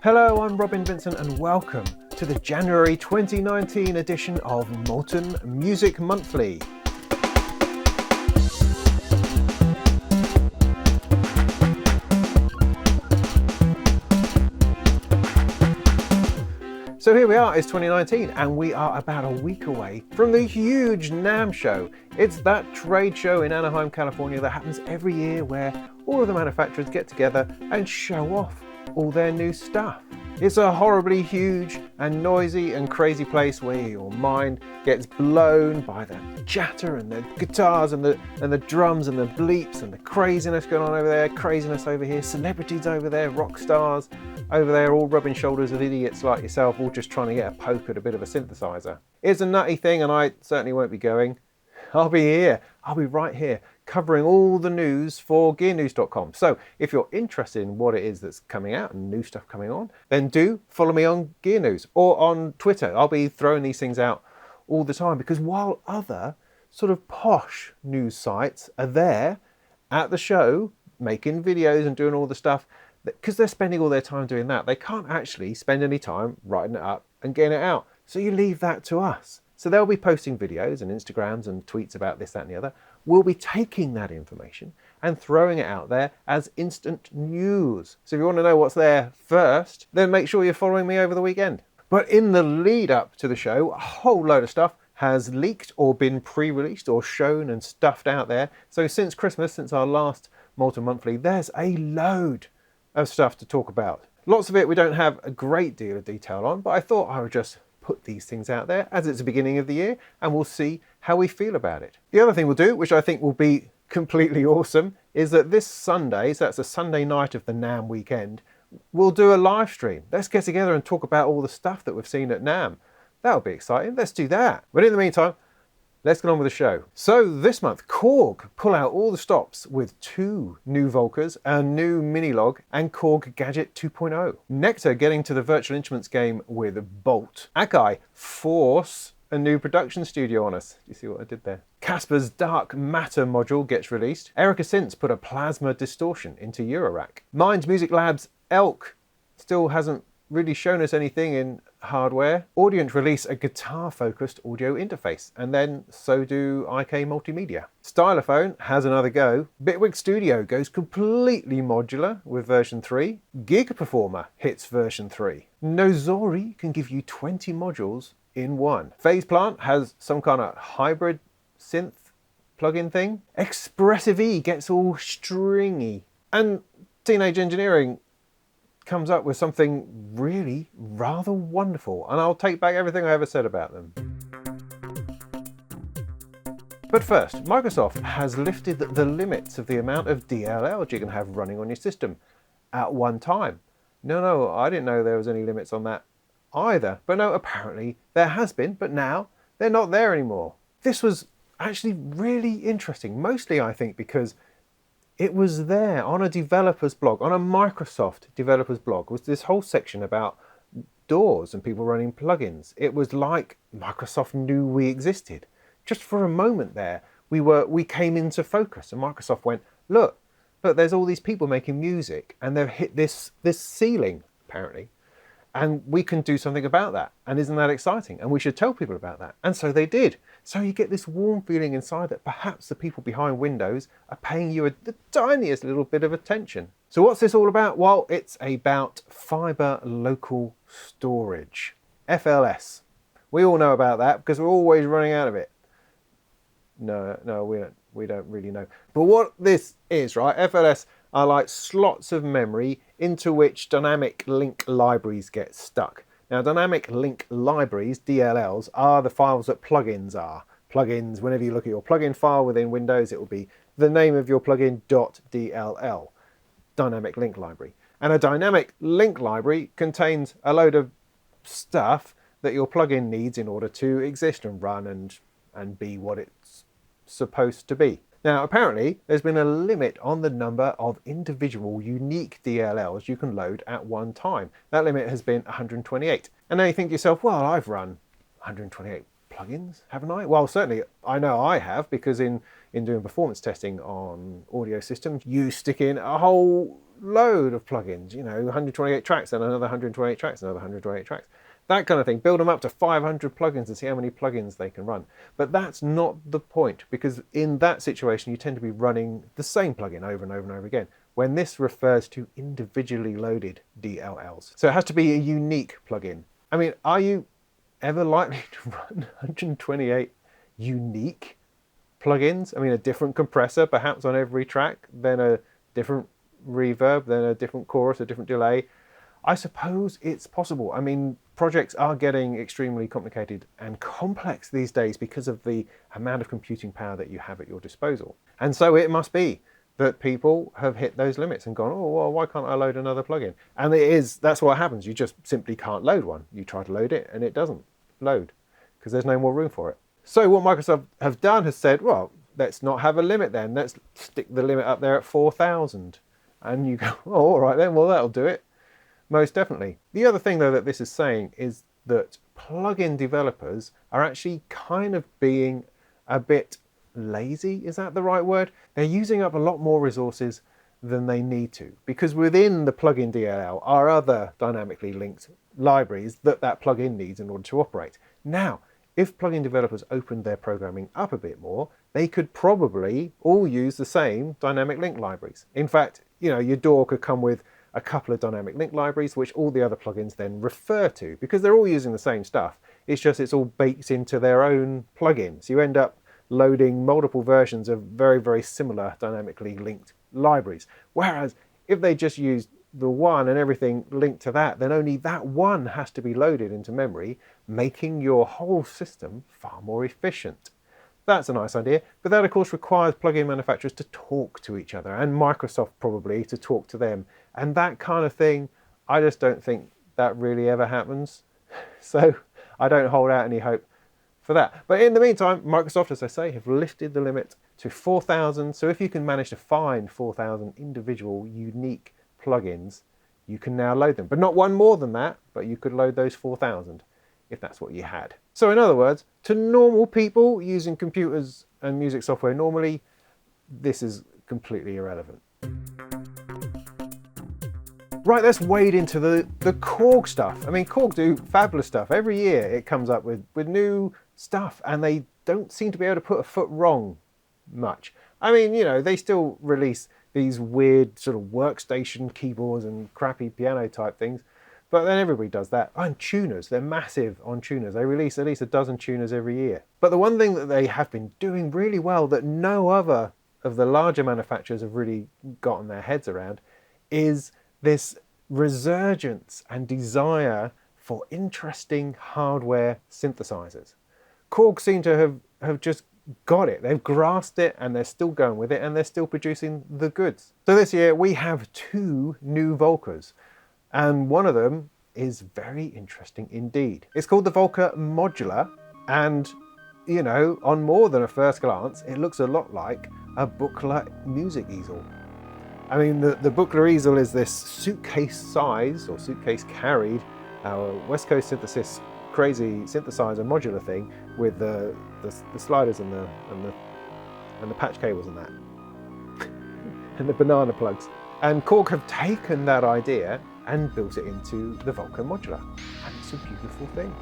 Hello, I'm Robin Vincent and welcome to the January 2019 edition of Molten Music Monthly. So here we are, it's 2019 and we are about a week away from the huge NAMM show. It's that trade show in Anaheim, California that happens every year where all of the manufacturers get together and show off all their new stuff. It's a horribly huge and noisy and crazy place where your mind gets blown by the chatter and the guitars and the drums and the bleeps and the craziness going on over there, craziness over here, celebrities over there, rock stars over there, all rubbing shoulders with idiots like yourself, all just trying to get a poke at a bit of a synthesizer. It's a nutty thing and I certainly won't be going. I'll be here, I'll be right here, covering all the news for gearnews.com. So if you're interested in what it is that's coming out and new stuff coming on, then do follow me on Gear News or on Twitter. I'll be throwing these things out all the time because while other sort of posh news sites are there at the show making videos and doing all the stuff, because they're spending all their time doing that, they can't actually spend any time writing it up and getting it out. So you leave that to us. So they'll be posting videos and Instagrams and tweets about this, that and the other. We'll be taking that information and throwing it out there as instant news. So if you want to know what's there first, then make sure you're following me over the weekend. But in the lead up to the show, a whole load of stuff has leaked or been pre-released or shown and stuffed out there. So since Christmas, since our last Molten Monthly, there's a load of stuff to talk about. Lots of it we don't have a great deal of detail on, but I thought I would just put these things out there as it's the beginning of the year and we'll see how we feel about it. The other thing we'll do, which I think will be completely awesome, is that this Sunday, so that's a Sunday night of the NAMM weekend, we'll do a live stream. Let's get together and talk about all the stuff that we've seen at NAMM. That'll be exciting. Let's do that. But in the meantime, let's get on with the show. So this month, Korg pull out all the stops with 2 new Volcas, a new Minilogue and Korg Gadget 2.0. Nektar getting to the virtual instruments game with BOLT. Akai Force, a new production studio on us. Do you see what I did there? Casper's Dark Matter module gets released. Synths put a plasma distortion into Eurorack. Mind's Music Labs ELK still hasn't really shown us anything in hardware. Audient release a guitar-focused audio interface, and then so do IK Multimedia. Stylophone has another go. Bitwig Studio goes completely modular with version 3. Gig Performer hits version 3. Nozori can give you 20 modules in one. Phase Plant has some kind of hybrid synth plugin thing. Expressive E gets all stringy. And Teenage Engineering comes up with something really rather wonderful, and I'll take back everything I ever said about them. But first, Microsoft has lifted the limits of the amount of DLLs you can have running on your system at one time. No, I didn't know there was any limits on that either, but no, apparently there has been, but now they're not there anymore. This was actually really interesting, mostly I think because it was there on a developer's blog, on a Microsoft developer's blog, was this whole section about DAWs and people running plugins. It was like Microsoft knew we existed. Just for a moment there, we came into focus and Microsoft went, look, there's all these people making music and they've hit this ceiling, apparently. And we can do something about that. And isn't that exciting? And we should tell people about that. And so they did. So you get this warm feeling inside that perhaps the people behind Windows are paying you the tiniest little bit of attention. So what's this all about? Well, it's about fiber local storage. FLS. We all know about that because we're always running out of it. No, we don't really know. But what this is, right? FLS are like slots of memory into which dynamic link libraries get stuck. Now, dynamic link libraries, DLLs, are the files that plugins are. Plugins, whenever you look at your plugin file within Windows, it will be the name of your plugin .dll, dynamic link library. And a dynamic link library contains a load of stuff that your plugin needs in order to exist and run and be what it's supposed to be. Now, apparently, there's been a limit on the number of individual unique DLLs you can load at one time. That limit has been 128. And now you think to yourself, well, I've run 128 plugins, haven't I? Well, certainly I know I have, because in doing performance testing on audio systems, you stick in a whole load of plugins, you know, 128 tracks, and another 128 tracks, another 128 tracks. That kind of thing. Build them up to 500 plugins and see how many plugins they can run. But that's not the point, because in that situation, you tend to be running the same plugin over and over and over again, when this refers to individually loaded DLLs. So it has to be a unique plugin. I mean, are you ever likely to run 128 unique plugins? I mean, a different compressor perhaps on every track, then a different reverb, then a different chorus, a different delay. I suppose it's possible. I mean, projects are getting extremely complicated and complex these days because of the amount of computing power that you have at your disposal. And so it must be that people have hit those limits and gone, oh, well, why can't I load another plugin? And that's what happens. You just simply can't load one. You try to load it and it doesn't load because there's no more room for it. So what Microsoft have done has said, well, let's not have a limit then. Let's stick the limit up there at 4,000. And you go, oh, all right then, well, that'll do it. Most definitely. The other thing, though, that this is saying is that plugin developers are actually kind of being a bit lazy. Is that the right word? They're using up a lot more resources than they need to, because within the plugin DLL are other dynamically linked libraries that plugin needs in order to operate. Now, if plugin developers opened their programming up a bit more, they could probably all use the same dynamic link libraries. In fact, you know, your DAW could come with a couple of dynamic link libraries which all the other plugins then refer to, because they're all using the same stuff. It's just it's all baked into their own plugins. You end up loading multiple versions of very, very similar dynamically linked libraries. Whereas if they just used the one and everything linked to that, then only that one has to be loaded into memory, making your whole system far more efficient. That's a nice idea, but that of course requires plugin manufacturers to talk to each other, and Microsoft probably to talk to them. And that kind of thing, I just don't think that really ever happens. So I don't hold out any hope for that. But in the meantime, Microsoft, as I say, have lifted the limit to 4,000. So if you can manage to find 4,000 individual unique plugins, you can now load them. But not one more than that, but you could load those 4,000 if that's what you had. So in other words, to normal people using computers and music software normally, this is completely irrelevant. Right, let's wade into the Korg stuff. I mean, Korg do fabulous stuff. Every year it comes up with new stuff, and they don't seem to be able to put a foot wrong much. I mean, you know, they still release these weird sort of workstation keyboards and crappy piano type things, but then everybody does that. And tuners, they're massive on tuners. They release at least a dozen tuners every year. But the one thing that they have been doing really well that no other of the larger manufacturers have really gotten their heads around is this resurgence and desire for interesting hardware synthesizers. Korg seem to have just got it. They've grasped it, and they're still going with it, and they're still producing the goods. So this year we have 2 new Volcas, and one of them is very interesting indeed. It's called the Volca Modular, and you know, on more than a first glance, it looks a lot like a Buchla music easel. I mean, the Buchla easel is this suitcase size, or suitcase carried, West Coast Synthesis crazy synthesizer modular thing with the sliders and the patch cables and that, and the banana plugs. And Korg have taken that idea and built it into the Volca Modular, and it's a beautiful thing.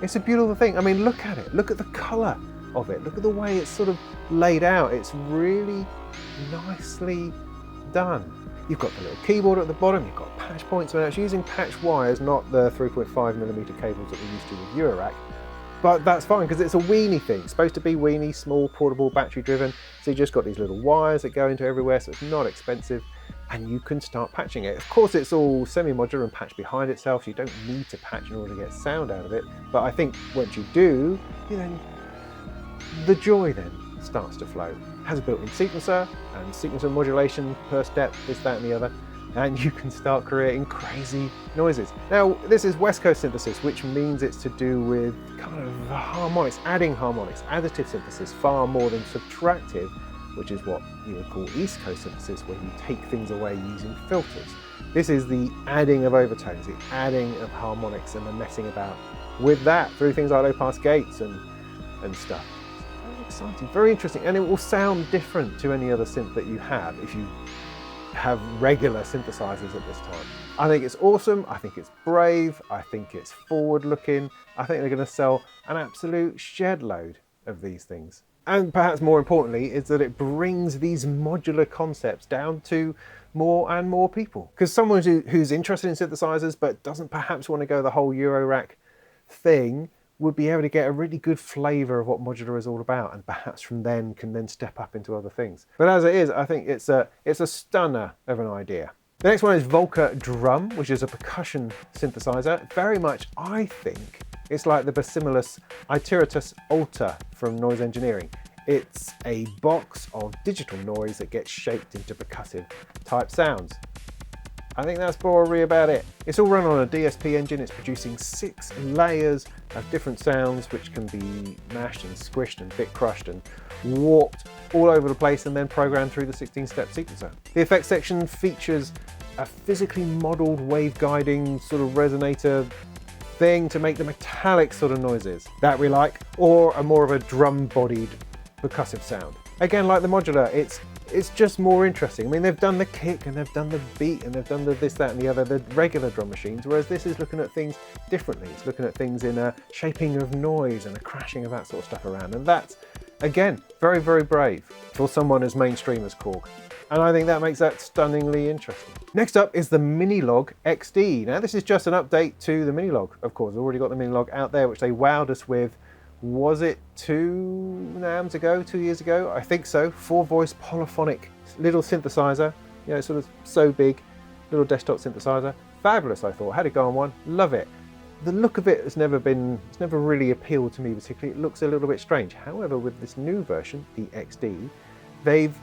It's a beautiful thing. I mean, look at it. Look at the colour of it. Look at the way it's sort of laid out. It's really nicely done. You've got the little keyboard at the bottom. You've got patch points. We're actually using patch wires, not the 3.5mm cables that we used to with Eurorack. But that's fine because it's a weenie thing. It's supposed to be weenie, small, portable, battery driven. So you just got these little wires that go into everywhere, so it's not expensive, and you can start patching it. Of course, it's all semi-modular and patched behind itself, so you don't need to patch in order to get sound out of it. But I think once you do, the joy then starts to flow. It has a built-in sequencer and sequencer modulation per step, this, that, and the other, and you can start creating crazy noises. Now, this is West Coast synthesis, which means it's to do with kind of harmonics, adding harmonics, additive synthesis, far more than subtractive, which is what you would call East Coast synthesis, where you take things away using filters. This is the adding of overtones, the adding of harmonics, and the messing about with that through things like low-pass gates and stuff. Very exciting, very interesting, and it will sound different to any other synth that you have if you have regular synthesizers at this time. I think it's awesome, I think it's brave, I think it's forward-looking, I think they're going to sell an absolute shed load of these things. And perhaps more importantly is that it brings these modular concepts down to more and more people. Because someone who's interested in synthesizers but doesn't perhaps want to go the whole Eurorack thing would be able to get a really good flavour of what modular is all about, and perhaps from then can then step up into other things. But as it is, I think it's a stunner of an idea. The next one is Volca Drum, which is a percussion synthesizer. Very much, I think, it's like the Basimilus Iteratus Alta from Noise Engineering. It's a box of digital noise that gets shaped into percussive type sounds. I think that's probably about it. It's all run on a DSP engine. It's producing 6 layers of different sounds which can be mashed and squished and bit crushed and warped all over the place and then programmed through the 16-step sequencer. The effects section features a physically modelled wave guiding sort of resonator thing to make the metallic sort of noises that we like, or a more of a drum-bodied percussive sound. Again, like the modular, it's just more interesting. I mean, they've done the kick and they've done the beat and they've done the this, that and the other, the regular drum machines, whereas this is looking at things differently. It's looking at things in a shaping of noise and a crashing of that sort of stuff around. And that's, again, very, very brave for someone as mainstream as Korg. And I think that makes that stunningly interesting. Next up is the Minilogue XD. Now, this is just an update to the Minilogue, of course. We've already got the Minilogue out there, which they wowed us with. Was it 2 NAMMs ago, 2 years ago? I think so. 4-voice polyphonic little synthesizer. You know, sort of so big, little desktop synthesizer. Fabulous, I thought. Had it go on one. Love it. The look of it has never really appealed to me particularly. It looks a little bit strange. However, with this new version, the XD, they've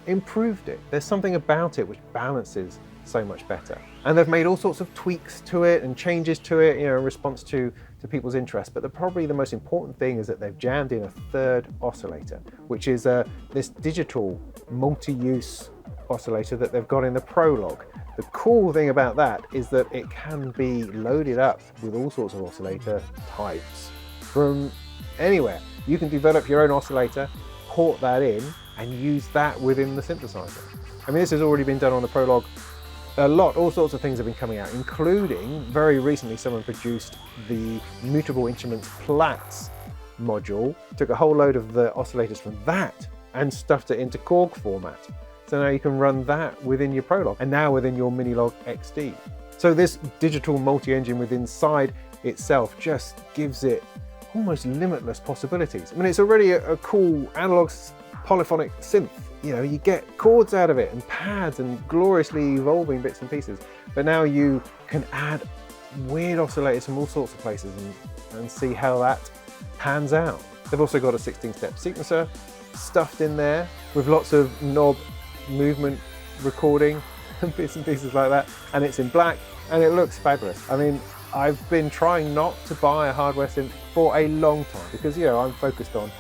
improved it. There's something about it which balances so much better. And they've made all sorts of tweaks to it and changes to it, you know, in response to people's interest. But probably the most important thing is that they've jammed in a 3rd oscillator, which is this digital multi-use oscillator that they've got in the Prologue. The cool thing about that is that it can be loaded up with all sorts of oscillator types from anywhere. You can develop your own oscillator, port that in, and use that within the synthesizer. I mean, this has already been done on the Prologue a lot. All sorts of things have been coming out, including very recently someone produced the Mutable Instruments Platts module, took a whole load of the oscillators from that and stuffed it into Korg format. So now you can run that within your Prologue and now within your Minilogue XD. So this digital multi-engine within inside itself just gives it almost limitless possibilities. I mean, it's already a cool analog polyphonic synth. You know, you get chords out of it and pads and gloriously evolving bits and pieces. But now you can add weird oscillators from all sorts of places and see how that pans out. They've also got a 16-step sequencer stuffed in there with lots of knob movement recording and bits and pieces like that. And it's in black and it looks fabulous. I mean, I've been trying not to buy a hardware synth for a long time because, you know, I'm focused on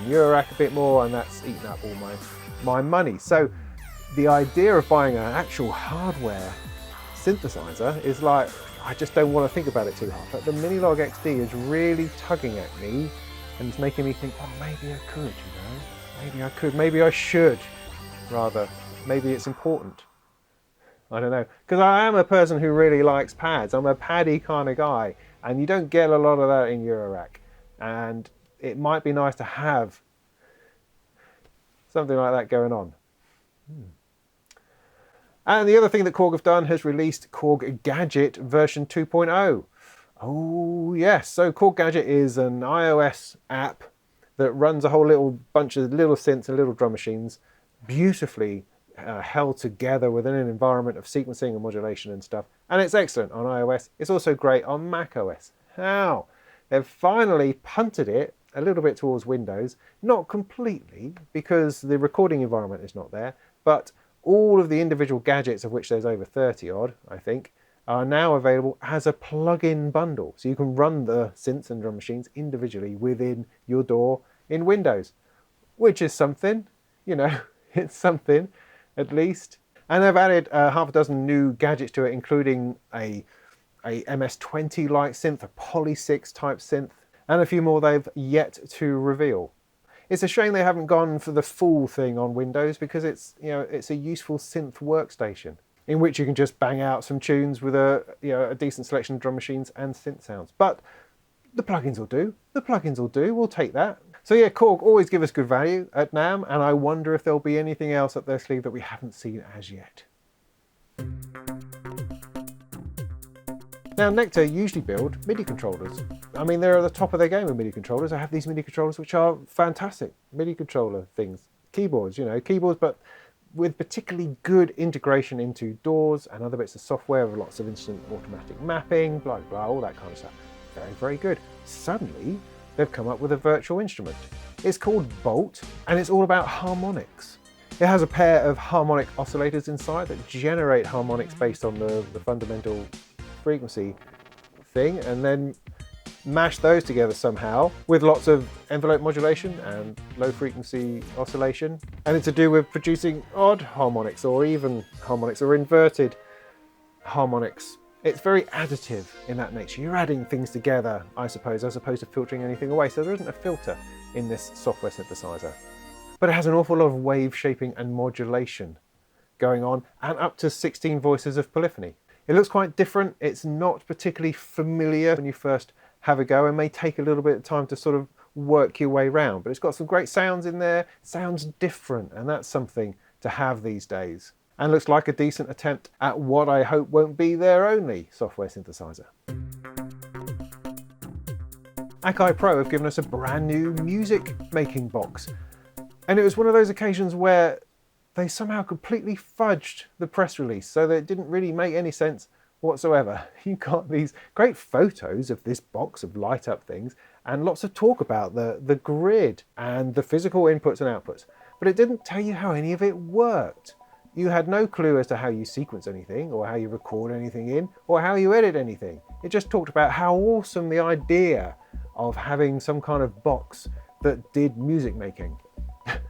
Eurorack a bit more, and that's eaten up all my money. So the idea of buying an actual hardware synthesizer is like, I just don't want to think about it too hard. But the Minilogue XD is really tugging at me and it's making me think, oh, maybe I could, you know, maybe I could, maybe I should, rather, maybe it's important. I don't know, because I am a person who really likes pads. I'm a paddy kind of guy, and you don't get a lot of that in Eurorack. And it might be nice to have something like that going on. And the other thing that Korg have done has released Korg Gadget version 2.0. Oh yes, so Korg Gadget is an iOS app that runs a whole little bunch of little synths and little drum machines, beautifully held together within an environment of sequencing and modulation and stuff. And it's excellent on iOS. It's also great on macOS. How? They've finally punted it a little bit towards Windows, not completely because the recording environment is not there, but all of the individual gadgets, of which there's over 30 odd, I think, are now available as a plug-in bundle. So you can run the synths and drum machines individually within your DAW in Windows, which is something, you know, it's something at least. And they've added half a dozen new gadgets to it, including a MS-20 like synth, a Poly 6 type synth, and a few more they've yet to reveal. It's a shame they haven't gone for the full thing on Windows, because it's, you know, it's a useful synth workstation in which you can just bang out some tunes with a decent selection of drum machines and synth sounds. But the plugins will do. The plugins will do. We'll take that. So yeah, Korg always give us good value at NAMM, and I wonder if there'll be anything else up their sleeve that we haven't seen as yet. Now, Nektar usually build MIDI controllers. I mean, they're at the top of their game with MIDI controllers. I have these MIDI controllers which are fantastic MIDI controller things. Keyboards, you know, keyboards, but with particularly good integration into DAWs and other bits of software with lots of instant automatic mapping, blah, blah, all that kind of stuff. Very, very good. Suddenly, they've come up with a virtual instrument. It's called BOLT, and it's all about harmonics. It has a pair of harmonic oscillators inside that generate harmonics based on the fundamental frequency thing, and then mash those together somehow with lots of envelope modulation and low frequency oscillation. And it's to do with producing odd harmonics or even harmonics or inverted harmonics. It's very additive in that nature. You're adding things together, I suppose, as opposed to filtering anything away. So there isn't a filter in this software synthesizer. But it has an awful lot of wave shaping and modulation going on, and up to 16 voices of polyphony. It looks quite different. It's not particularly familiar when you first have a go, and may take a little bit of time to sort of work your way around. But it's got some great sounds in there. It sounds different, and that's something to have these days. And looks like a decent attempt at what I hope won't be their only software synthesizer. Akai Pro have given us a brand new music making box. And it was one of those occasions where they somehow completely fudged the press release so that it didn't really make any sense whatsoever. You got these great photos of this box of light up things and lots of talk about the grid and the physical inputs and outputs, but it didn't tell you how any of it worked. You had no clue as to how you sequence anything or how you record anything in or how you edit anything. It just talked about how awesome the idea of having some kind of box that did music making.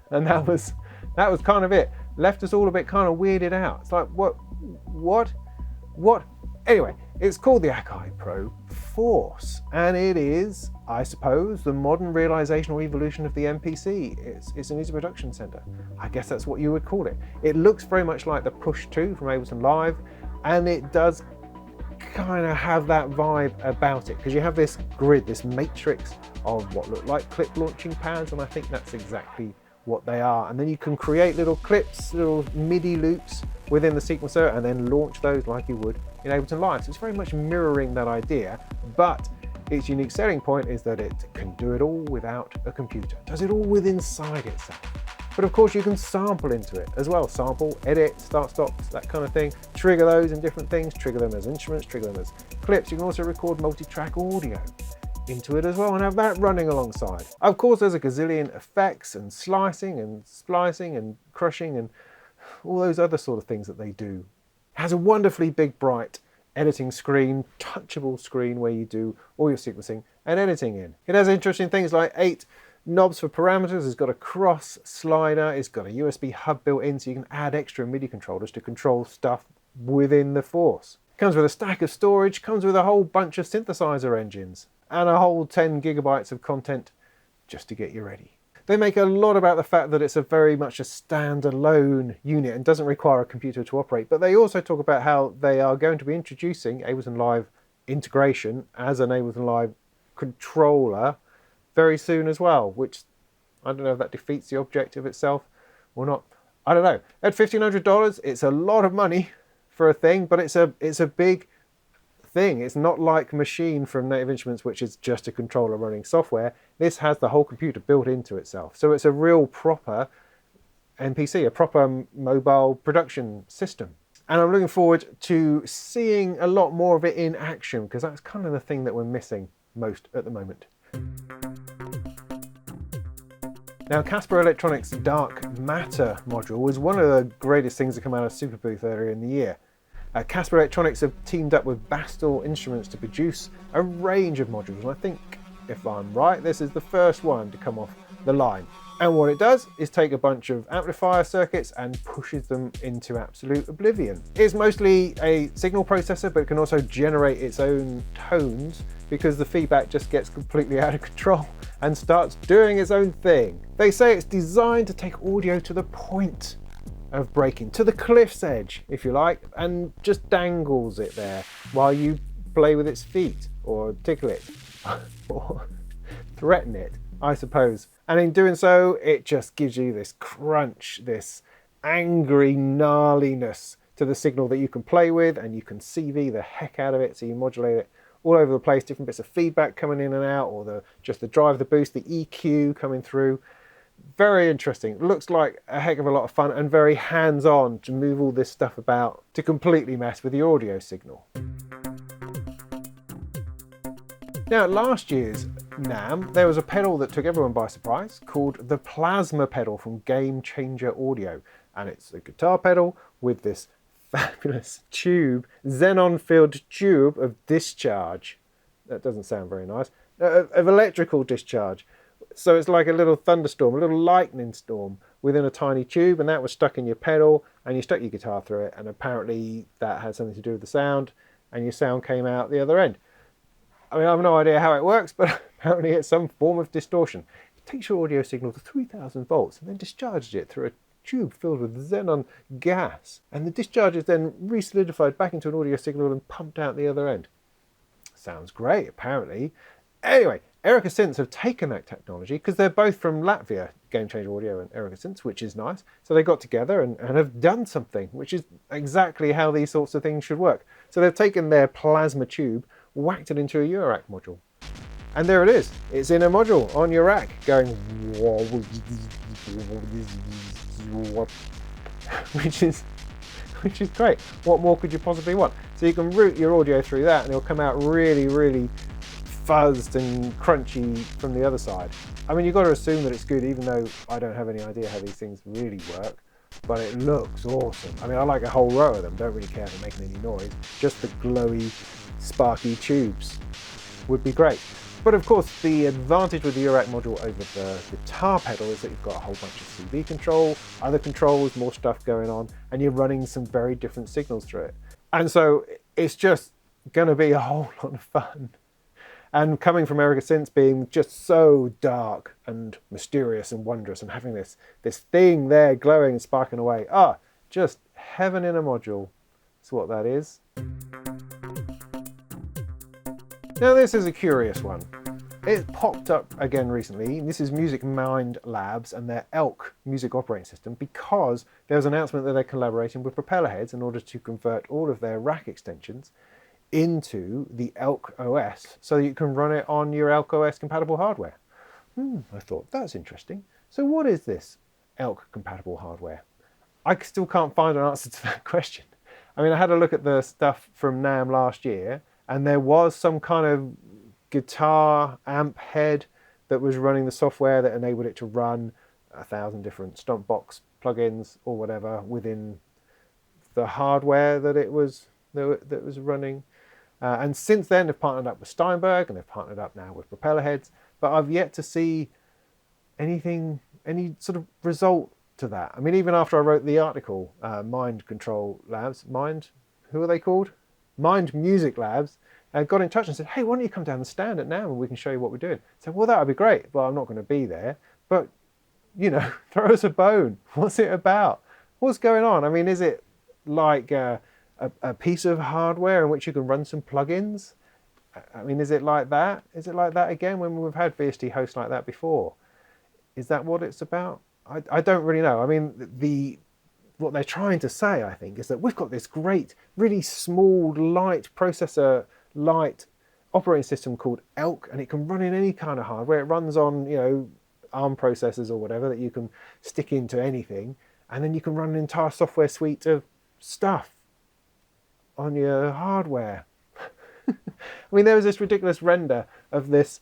And that was kind of it. Left us all a bit kind of weirded out. It's like, what? Anyway, it's called the Akai Pro Force, and it is, I suppose, the modern realization or evolution of the MPC. It's an easy production center. I guess that's what you would call it. It looks very much like the Push 2 from Ableton Live, and it does kind of have that vibe about it, because you have this grid, this matrix of what look like clip launching pads, and I think that's exactly what they are. And then you can create little clips, little MIDI loops within the sequencer and then launch those like you would in Ableton Live. So it's very much mirroring that idea, but its unique selling point is that it can do it all without a computer. It does it all within inside itself. But of course you can sample into it as well. Sample, edit, start stops, that kind of thing. Trigger those in different things, trigger them as instruments, trigger them as clips. You can also record multi-track audio into it as well and have that running alongside. Of course there's a gazillion effects and slicing and splicing and crushing and all those other sort of things that they do. It has a wonderfully big bright editing screen, touchable screen where you do all your sequencing and editing in. It has interesting things like 8 knobs for parameters, it's got a cross slider, it's got a USB hub built in so you can add extra MIDI controllers to control stuff within the Force. Comes with a stack of storage, comes with a whole bunch of synthesizer engines and a whole 10 gigabytes of content just to get you ready. They make a lot about the fact that it's a very much a standalone unit and doesn't require a computer to operate, but they also talk about how they are going to be introducing Ableton Live integration as an Ableton Live controller very soon as well, which I don't know if that defeats the objective itself or not. I don't know. At $1,500, it's a lot of money for a thing, but it's a big thing. It's not like Machine from Native Instruments, which is just a controller running software. This has the whole computer built into itself. So it's a real proper MPC, a proper mobile production system. And I'm looking forward to seeing a lot more of it in action, because that's kind of the thing that we're missing most at the moment. Now, Casper Electronics' Dark Matter module was one of the greatest things that come out of Superbooth earlier in the year. Casper Electronics have teamed up with Bastel Instruments to produce a range of modules, and I think If I'm right, this is the first one to come off the line. And what it does is take a bunch of amplifier circuits and pushes them into absolute oblivion. It's mostly a signal processor, but it can also generate its own tones because the feedback just gets completely out of control and starts doing its own thing. They say it's designed to take audio to the point of breaking, to the cliff's edge, if you like, and just dangles it there while you play with its feet or tickle it or threaten it, I suppose. And in doing so, it just gives you this crunch, this angry gnarliness to the signal that you can play with, and you can CV the heck out of it, so you modulate it all over the place, different bits of feedback coming in and out, or just the drive, the boost, the EQ coming through. Very interesting. It looks like a heck of a lot of fun and very hands-on to move all this stuff about to completely mess with the audio signal. Now, at last year's NAMM, there was a pedal that took everyone by surprise called the Plasma pedal from Game Changer Audio. And it's a guitar pedal with this fabulous tube, xenon-filled tube of discharge. That doesn't sound very nice. Of electrical discharge. So it's like a little thunderstorm, a little lightning storm within a tiny tube, and that was stuck in your pedal, and you stuck your guitar through it, and apparently that had something to do with the sound, and your sound came out the other end. I mean, I have no idea how it works, but apparently it's some form of distortion. It takes your audio signal to 3,000 volts and then discharges it through a tube filled with xenon gas. And the discharge is then re-solidified back into an audio signal and pumped out the other end. Sounds great, apparently. Anyway, Akai Synths have taken that technology, because they're both from Latvia, Game Changer Audio and Akai Synths, which is nice. So they got together and have done something, which is exactly how these sorts of things should work. So they've taken their plasma tube, whacked it into a Eurorack module. And there it is. It's in a module on your rack going which is great. What more could you possibly want? So you can route your audio through that and it'll come out really, really fuzzed and crunchy from the other side. I mean, you've got to assume that it's good, even though I don't have any idea how these things really work. But it looks awesome. I mean, I like a whole row of them. Don't really care if they're making any noise. Just the glowy, sparky tubes would be great. But of course, the advantage with the Eurorack module over the guitar pedal is that you've got a whole bunch of CV control, other controls, more stuff going on, and you're running some very different signals through it. And so it's just going to be a whole lot of fun. And coming from Akai Synths being just so dark and mysterious and wondrous, and having this thing there glowing and sparking away. Just heaven in a module. That's what that is. Now this is a curious one. It popped up again recently. This is Music Mind Labs and their ELK music operating system, because there was an announcement that they're collaborating with Propellerheads in order to convert all of their rack extensions into the ELK OS, so that you can run it on your ELK OS compatible hardware. I thought, that's interesting. So what is this ELK compatible hardware? I still can't find an answer to that question. I mean, I had a look at the stuff from NAMM last year, and there was some kind of guitar amp head that was running the software that enabled it to run 1,000 different stomp box plugins or whatever within the hardware that it was running. And since then, they've partnered up with Steinberg, and they've partnered up now with Propellerheads. But I've yet to see any sort of result to that. I mean, even after I wrote the article, Mind Control Labs, who are they called? Mind Music Labs, got in touch and said, hey, why don't you come down the stand at NAMM and we can show you what we're doing. I said, well, that would be great. Well, I'm not going to be there. But, you know, throw us a bone. What's it about? What's going on? I mean, is it like a piece of hardware in which you can run some plugins? I mean, is it like that? Is it like that again when we've had VST hosts like that before? Is that what it's about? I don't really know. I mean, what they're trying to say, I think, is that we've got this great, really small, light processor, light operating system called ELK, and it can run in any kind of hardware. It runs on, you know, ARM processors or whatever that you can stick into anything, and then you can run an entire software suite of stuff on your hardware. I mean, there was this ridiculous render of this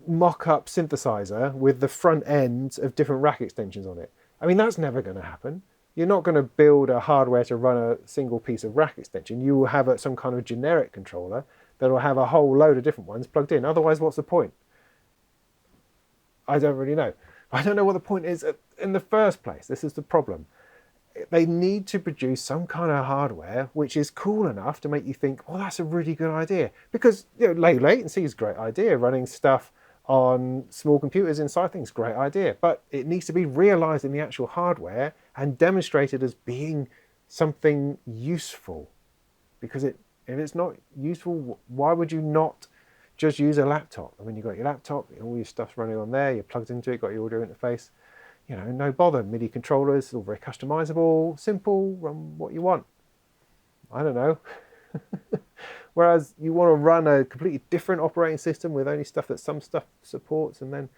mock-up synthesizer with the front ends of different rack extensions on it. I mean, that's never going to happen. You're not going to build a hardware to run a single piece of rack extension. You will have some kind of generic controller that'll have a whole load of different ones plugged in. Otherwise, what's the point? I don't really know. I don't know what the point is in the first place. This is the problem. They need to produce some kind of hardware which is cool enough to make you think, well, that's a really good idea. Because low latency is a great idea. Running stuff on small computers inside things, great idea. But it needs to be realized in the actual hardware and demonstrated as being something useful. Because if it's not useful, why would you not just use a laptop? I mean, you've got your laptop, all your stuff's running on there, you're plugged into it, got your audio interface. No bother. MIDI controllers, all very customizable, simple, run what you want. I don't know. Whereas you want to run a completely different operating system with only stuff that some stuff supports, and then...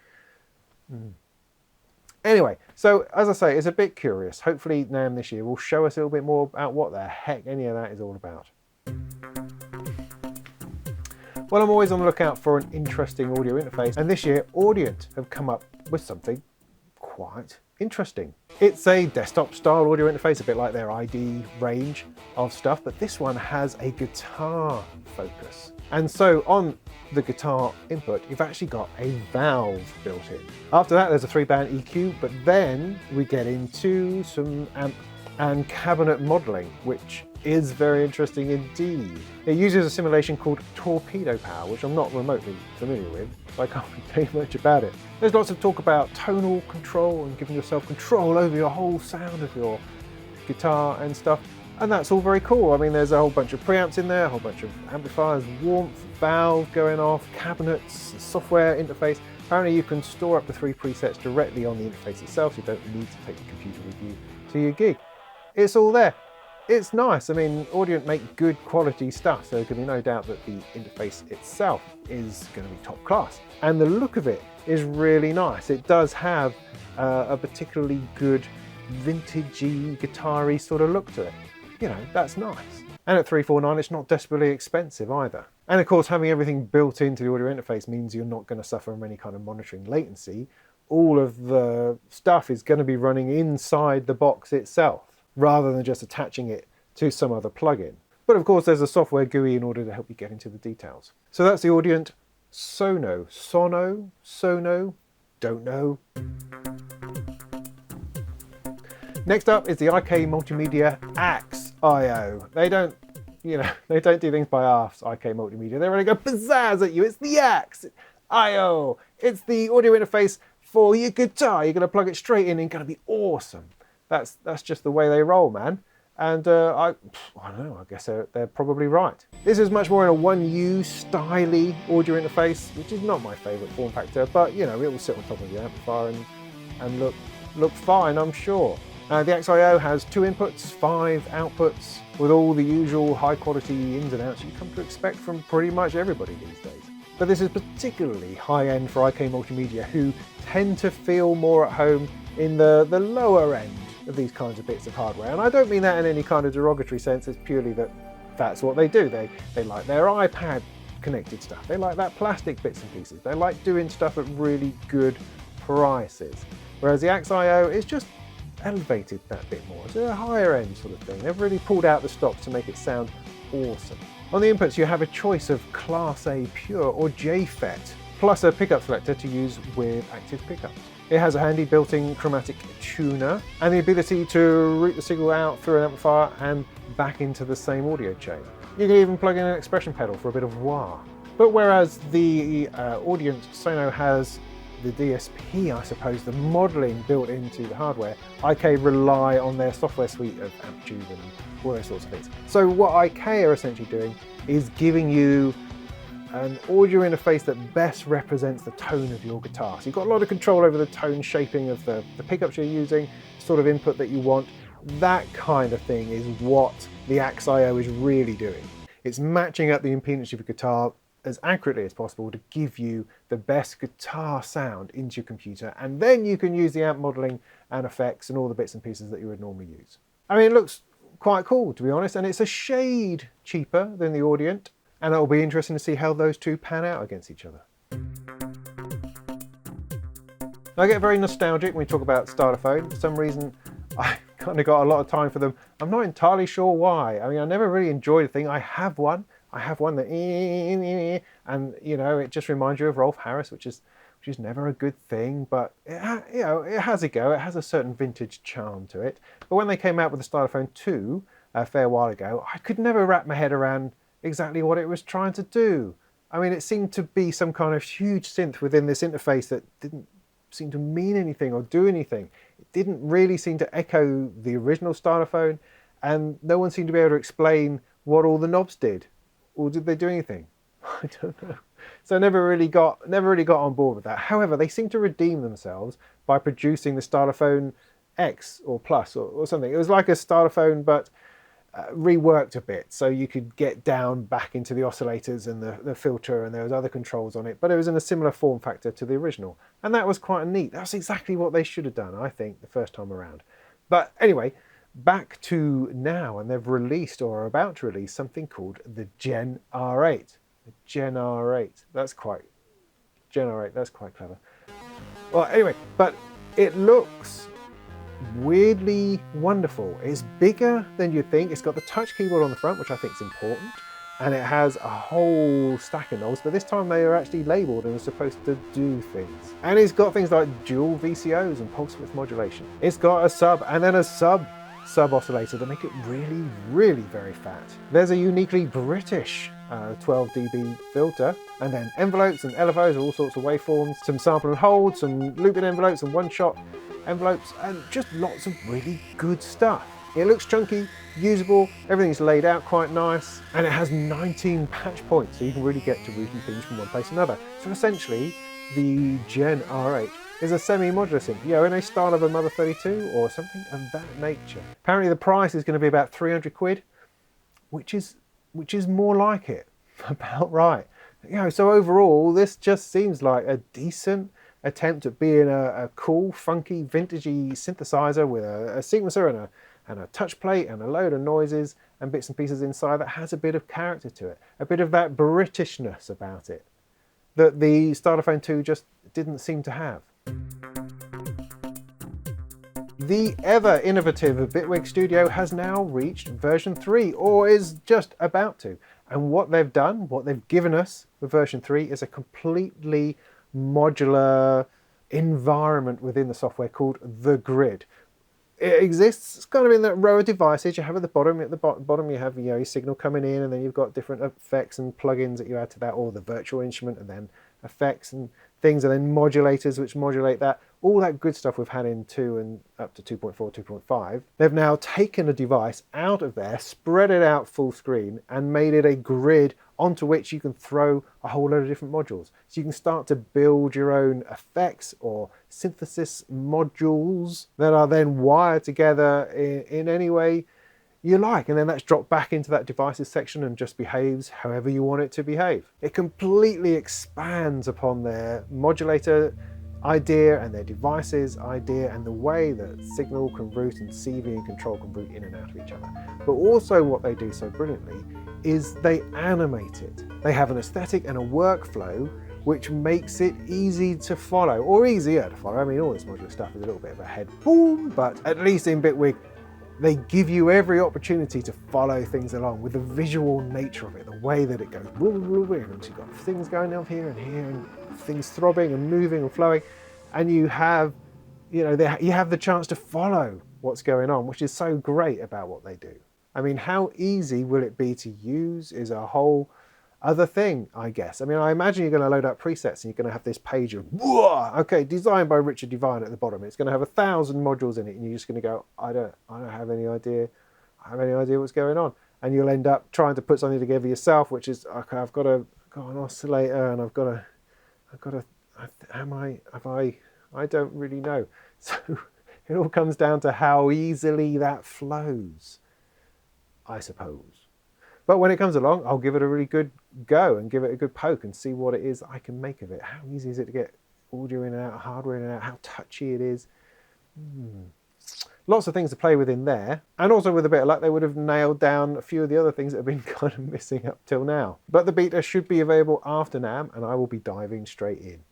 Anyway, so as I say, it's a bit curious. Hopefully NAMM this year will show us a little bit more about what the heck any of that is all about. Well, I'm always on the lookout for an interesting audio interface, and this year Audient have come up with something quite interesting. It's a desktop style audio interface, a bit like their ID range of stuff, but this one has a guitar focus. And so on the guitar input, you've actually got a valve built in. After that, there's a 3-band EQ, but then we get into some amp and cabinet modeling, which is very interesting indeed. It uses a simulation called torpedo power, which I'm not remotely familiar with, so I can't tell you much about it. There's lots of talk about tonal control and giving yourself control over your whole sound of your guitar and stuff, and that's all very cool. I mean, there's a whole bunch of preamps in there, a whole bunch of amplifiers, warmth, valve going off, cabinets, software interface. Apparently you can store up to 3 presets directly on the interface itself, so you don't need to take the computer with you to your gig. It's all there. It's nice. I mean, Audient make good quality stuff, so there can be no doubt that the interface itself is going to be top class. And the look of it is really nice. It does have a particularly good vintagey, guitar-y sort of look to it. That's nice. And at $349, it's not desperately expensive either. And of course, having everything built into the audio interface means you're not going to suffer from any kind of monitoring latency. All of the stuff is going to be running inside the box itself, rather than just attaching it to some other plugin. But of course, there's a software GUI in order to help you get into the details. So that's the Audient Sono. Sono? Don't know. Next up is the IK Multimedia AXE I. They don't do things by halves, IK Multimedia. They really go pizzazz at you. It's the AXE I/O. It's the audio interface for your guitar. You're going to plug it straight in and it's going to be awesome. That's just the way they roll, man. And I don't know, I guess they're probably right. This is much more in a 1U styly audio interface, which is not my favourite form factor, but it will sit on top of the amplifier and look fine, I'm sure. The AXE I/O has 2 inputs, 5 outputs, with all the usual high quality ins and outs you come to expect from pretty much everybody these days. But this is particularly high end for IK Multimedia, who tend to feel more at home in the lower end of these kinds of bits of hardware. And I don't mean that in any kind of derogatory sense, it's purely that's what they do. They like their iPad connected stuff. They like that plastic bits and pieces. They like doing stuff at really good prices. Whereas the AXE I/O is just elevated that bit more. It's a higher end sort of thing. They've really pulled out the stops to make it sound awesome. On the inputs, you have a choice of Class A Pure or JFET, plus a pickup selector to use with active pickups. It has a handy built-in chromatic tuner and the ability to route the signal out through an amplifier and back into the same audio chain. You can even plug in an expression pedal for a bit of wah. But whereas the Audient Sono has the DSP, I suppose, the modelling built into the hardware, IK rely on their software suite of Amplitude and all those sorts of things. So what IK are essentially doing is giving you an audio interface that best represents the tone of your guitar. So you've got a lot of control over the tone shaping of the pickups you're using, sort of input that you want. That kind of thing is what the AXE I/O is really doing. It's matching up the impedance of your guitar as accurately as possible to give you the best guitar sound into your computer, and then you can use the amp modeling and effects and all the bits and pieces that you would normally use. I mean, it looks quite cool, to be honest, and it's a shade cheaper than the Audient, and it'll be interesting to see how those two pan out against each other. I get very nostalgic when we talk about Stylophone. For some reason, I kind of got a lot of time for them. I'm not entirely sure why. I mean, I never really enjoyed a thing. I have one. I have one that, and you know, it just reminds you of Rolf Harris, which is never a good thing, but you know, it has a go. It has a certain vintage charm to it. But when they came out with the Stylophone 2 a fair while ago, I could never wrap my head around exactly what it was trying to do. I mean, it seemed to be some kind of huge synth within this interface that didn't seem to mean anything or do anything. It didn't really seem to echo the original Stylophone, and no one seemed to be able to explain what all the knobs did. Or did they do anything? I don't know. So I never really got on board with that. However, they seem to redeem themselves by producing the Stylophone X or Plus or something. It was like a Stylophone, but reworked a bit, so you could get down back into the oscillators and the filter, and there was other controls on it, but it was in a similar form factor to the original, and that was quite neat. That's exactly what they should have done, I think, the first time around. But anyway, back to now, and they've released or are about to release something called the GEN-R8. The GEN-R8. That's quite GEN-R8. That's quite clever. Well, anyway, but it looks weirdly wonderful. It's bigger than you'd think. It's got the touch keyboard on the front, which I think is important, and it has a whole stack of knobs, but this time they are actually labeled and are supposed to do things. And it's got things like dual VCOs and pulse width modulation. It's got a sub and then a sub oscillator to make it really, really very fat. There's a uniquely British 12 dB filter, and then envelopes and LFOs, all sorts of waveforms, some sample and hold, some looping envelopes and one-shot envelopes, and just lots of really good stuff. It looks chunky, usable, everything's laid out quite nice, and it has 19 patch points, so you can really get to routing things from one place to another. So essentially, the GEN-R8 is a semi-modular synth, you know, in a style of a Mother 32 or something of that nature. Apparently the price is going to be about 300 quid, which is more like it, about right. You know, so overall, this just seems like a decent attempt at being a cool, funky, vintagey synthesizer with a sequencer and a touch plate and a load of noises and bits and pieces inside that has a bit of character to it, a bit of that Britishness about it that the Stylophone 2 just didn't seem to have. The ever innovative Bitwig Studio has now reached version 3, or is just about to. And what they've done, what they've given us with version 3 is a completely modular environment within the software called the grid. It exists kind of in that row of devices you have at the bottom. At the bottom you have, you know, your signal coming in, and then you've got different effects and plugins that you add to that, or the virtual instrument, and then effects and things, and then modulators which modulate that. All that good stuff we've had in 2 and up to 2.4, 2.5. They've now taken a device out of there, spread it out full screen, and made it a grid onto which you can throw a whole load of different modules. So you can start to build your own effects or synthesis modules that are then wired together in any way you like, and then that's dropped back into that devices section and just behaves however you want it to behave. It completely expands upon their modulator idea and their devices idea and the way that signal can route and CV and control can route in and out of each other. But also what they do so brilliantly is they animate it. They have an aesthetic and a workflow which makes it easy to follow, or easier to follow. I mean, all this modular stuff is a little bit of a head boom, but at least in Bitwig, they give you every opportunity to follow things along with the visual nature of it, the way that it goes. And you've got things going on here and here, and things throbbing and moving and flowing, and you have, you know, you have the chance to follow what's going on, which is so great about what they do. I mean, how easy will it be to use is a whole other thing, I guess. I mean, I imagine you're going to load up presets and you're going to have this page of, whoa, okay, designed by Richard Devine at the bottom. It's going to have 1,000 modules in it, and you're just going to go, I don't have any idea. I have any idea what's going on. And you'll end up trying to put something together yourself, which is, okay, I've got an oscillator, and I don't really know. So it all comes down to how easily that flows, I suppose. But when it comes along, I'll give it a really good go and give it a good poke and see what it is I can make of it. How easy is it to get audio in and out, hardware in and out, how touchy it is. Lots of things to play with in there. And also with a bit of luck, they would have nailed down a few of the other things that have been kind of missing up till now. But the beta should be available after NAMM, and I will be diving straight in.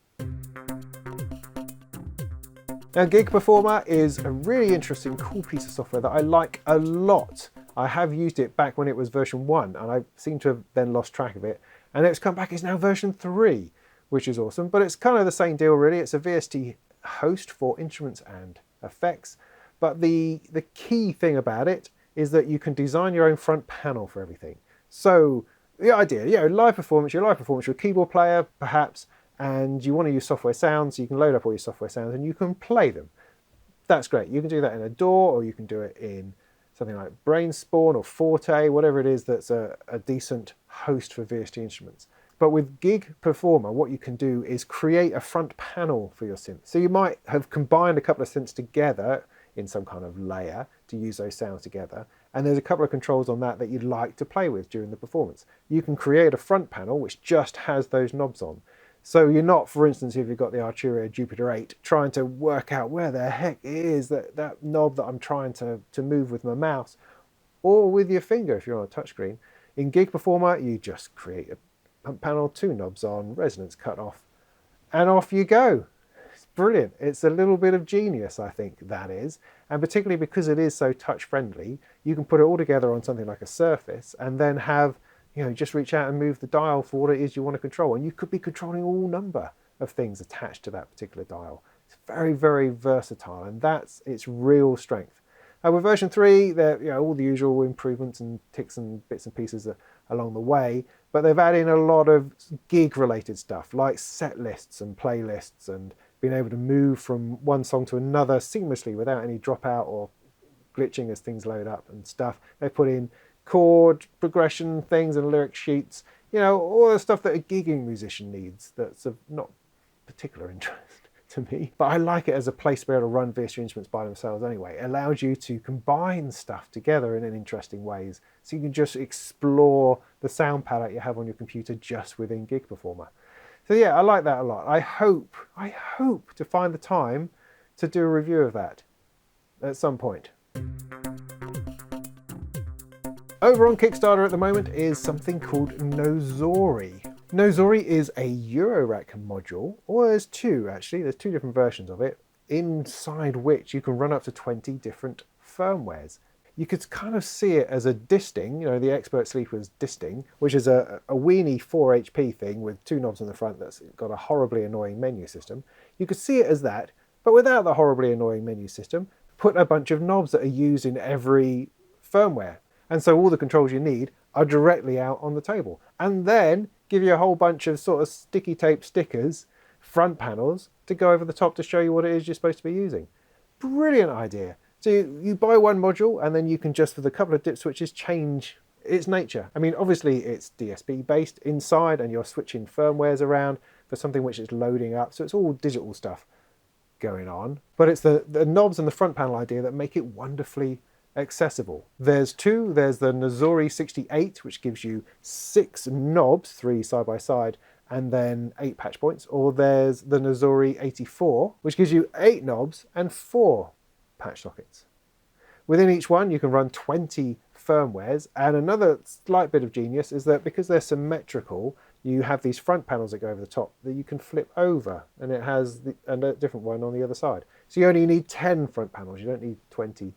Now, Gig Performer is a really interesting, cool piece of software that I like a lot. I have used it back when it was version 1, and I seem to have then lost track of it. And it's come back, it's now version 3, which is awesome. But it's kind of the same deal, really. It's a VST host for instruments and effects. But the key thing about it is that you can design your own front panel for everything. So the idea, you know, live performance, your keyboard player, perhaps, and you want to use software sounds, so you can load up all your software sounds and you can play them. That's great. You can do that in a DAW, or you can do it in something like Brainspawn or Forte, whatever it is that's a decent host for VST instruments. But with Gig Performer, what you can do is create a front panel for your synth. So you might have combined a couple of synths together in some kind of layer to use those sounds together. And there's a couple of controls on that you'd like to play with during the performance. You can create a front panel which just has those knobs on. So you're not, for instance, if you've got the Arturia Jupiter 8, trying to work out where the heck it is that knob that I'm trying to move with my mouse, or with your finger if you're on a touchscreen. In Gig Performer, you just create a panel, 2 knobs on, resonance cut off, and off you go. It's brilliant. It's a little bit of genius, I think, that is. And particularly because it is so touch-friendly, you can put it all together on something like a Surface and then have, you know, just reach out and move the dial for what it is you want to control. And you could be controlling all number of things attached to that particular dial. It's very, very versatile, and that's its real strength. With version 3, there, you know, all the usual improvements and ticks and bits and pieces along the way, but they've added in a lot of gig-related stuff, like set lists and playlists, and being able to move from one song to another seamlessly without any dropout or glitching as things load up and stuff. They put in chord progression things and lyric sheets, you know, all the stuff that a gigging musician needs that's of not particular interest to me. But I like it as a place to be able to run VST instruments by themselves anyway. It allows you to combine stuff together in interesting ways, so you can just explore the sound palette you have on your computer just within Gig Performer. So yeah, I like that a lot. I hope to find the time to do a review of that at some point. Over on Kickstarter at the moment is something called Nozori. Nozori is a Eurorack module, or there's 2 actually, there's 2 different versions of it, inside which you can run up to 20 different firmwares. You could kind of see it as a disting, you know, the Expert Sleeper's disting, which is a weenie 4 HP thing with 2 knobs on the front that's got a horribly annoying menu system. You could see it as that, but without the horribly annoying menu system. Put a bunch of knobs that are used in every firmware. And so all the controls you need are directly out on the table. And then give you a whole bunch of sort of sticky tape stickers, front panels, to go over the top to show you what it is you're supposed to be using. Brilliant idea. So you buy one module and then you can just, with a couple of dip switches, change its nature. I mean, obviously it's DSP based inside and you're switching firmwares around for something which is loading up. So it's all digital stuff going on. But it's the knobs and the front panel idea that make it wonderfully accessible. There's 2. There's the Nozori 68, which gives you 6 knobs, 3 side by side, and then 8 patch points. Or there's the Nozori 84, which gives you 8 knobs and 4 patch sockets. Within each one, you can run 20 firmwares. And another slight bit of genius is that because they're symmetrical, you have these front panels that go over the top that you can flip over, and it has a different one on the other side. So you only need 10 front panels. You don't need 20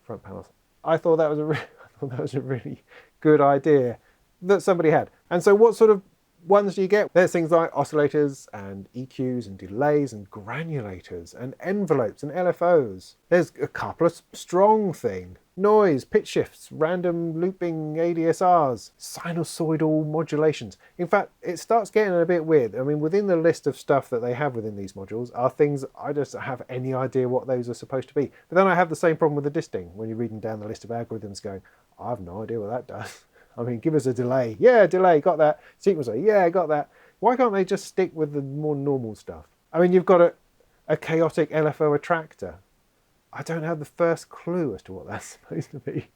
front panels. I thought that was a really good idea that somebody had. And so what sort of ones do you get? There's things like oscillators and EQs and delays and granulators and envelopes and LFOs. There's a couple of strong thing. Noise, pitch shifts, random looping ADSRs, sinusoidal modulations. In fact, it starts getting a bit weird. I mean, within the list of stuff that they have within these modules are things I just don't have any idea what those are supposed to be. But then I have the same problem with the disting when you're reading down the list of algorithms going, I have no idea what that does. I mean, give us a delay. Yeah, delay, got that. Sequencer, yeah, got that. Why can't they just stick with the more normal stuff? I mean, you've got a chaotic LFO attractor. I don't have the first clue as to what that's supposed to be.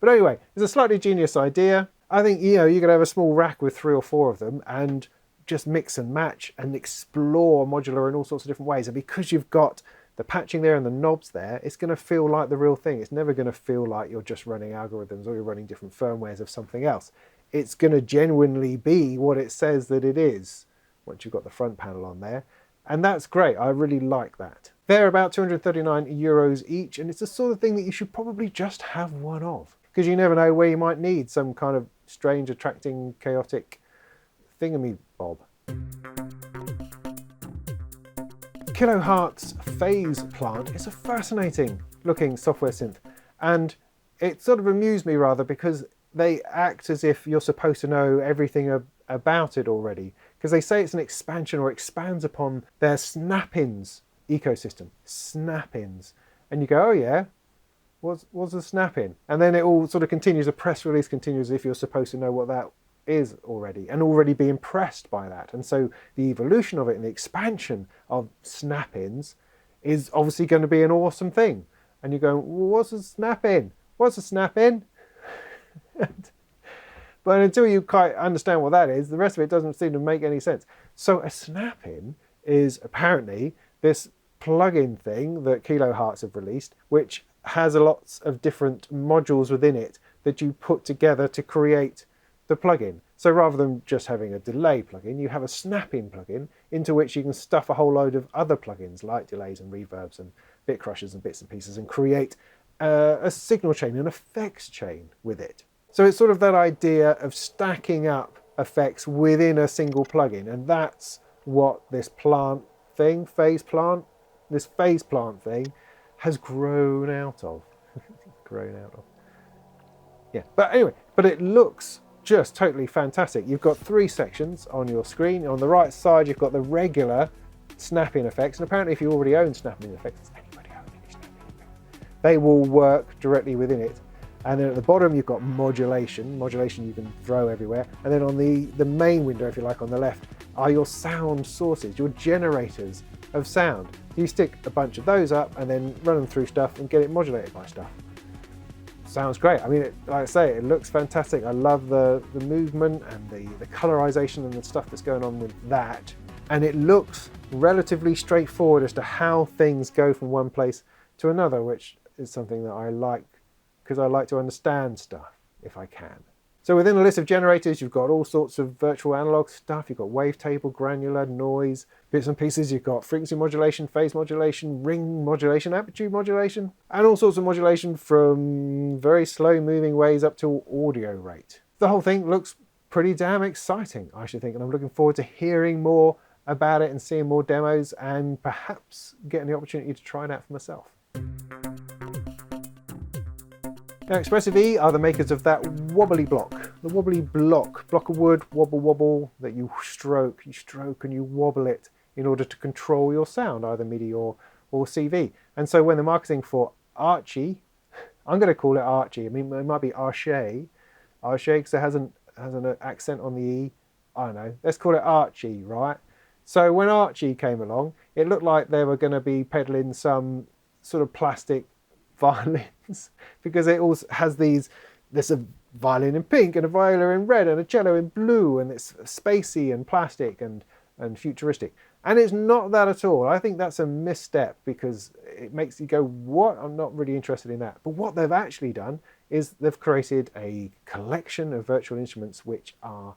But anyway, it's a slightly genius idea. I think, you know, you could have a small rack with 3 or 4 of them and just mix and match and explore modular in all sorts of different ways. And because you've got the patching there and the knobs there, it's going to feel like the real thing. It's never going to feel like you're just running algorithms or you're running different firmwares of something else. It's going to genuinely be what it says that it is once you've got the front panel on there. And that's great. I really like that. They're about €239 each, and it's the sort of thing that you should probably just have one of. because you never know where you might need some kind of strange, attracting, chaotic thingamy-bob. Kilohearts Phase Plant is a fascinating looking software synth, and it sort of amused me rather because they act as if you're supposed to know everything about it already, because they say it's an expansion or expands upon their snap-ins ecosystem. Snap-ins. And you go, oh yeah, what's a snap-in? And then it all sort of continues, the press release continues as if you're supposed to know what that is already and already be impressed by that. And so the evolution of it and the expansion of snap-ins is obviously going to be an awesome thing. And you go, well, what's a snap-in? What's a snap-in? But until you quite understand what that is, the rest of it doesn't seem to make any sense. So a snap-in is apparently this plug-in thing that Kilohearts have released, which has lots of different modules within it that you put together to create the plugin. So rather than just having a delay plugin, you have a snap-in plugin into which you can stuff a whole load of other plugins like delays and reverbs and bit crushers and bits and pieces and create a signal chain, an effects chain with it. So it's sort of that idea of stacking up effects within a single plugin, and that's what this plant thing, phase plant thing has grown out of. Yeah, but anyway, but it looks just totally fantastic. You've got 3 sections on your screen. On the right side, you've got the regular snap-in effects, and apparently if you already own snap-in effects, does anybody own any snap-in effects? They will work directly within it. And then at the bottom, you've got modulation you can throw everywhere. And then on the main window, if you like, on the left, are your sound sources, your generators of sound. You stick a bunch of those up and then run them through stuff and get it modulated by stuff. Sounds great. I mean, like I say, it looks fantastic. I love the movement and the colorization and the stuff that's going on with that. And it looks relatively straightforward as to how things go from one place to another, which is something that I like, because I like to understand stuff if I can. So within the list of generators, you've got all sorts of virtual analog stuff. You've got wavetable, granular, noise, bits and pieces. You've got frequency modulation, phase modulation, ring modulation, amplitude modulation, and all sorts of modulation from very slow moving waves up to audio rate. The whole thing looks pretty damn exciting, I should think, and I'm looking forward to hearing more about it and seeing more demos and perhaps getting the opportunity to try it out for myself. Now, Expressive E are the makers of that wobbly block. The wobbly block of wood, wobble, that you stroke and you wobble it in order to control your sound, either MIDI or CV. And so when they're marketing for Arché, I'm going to call it Arché. I mean, it might be Arché because it has an accent on the E. I don't know. Let's call it Arché, right? So when Arché came along, it looked like they were going to be peddling some sort of plastic violins, because it also has there's a violin in pink and a viola in red and a cello in blue, and it's spacey and plastic and futuristic. And it's not that at all. I think that's a misstep because it makes you go, what? I'm not really interested in that. But what they've actually done is they've created a collection of virtual instruments which are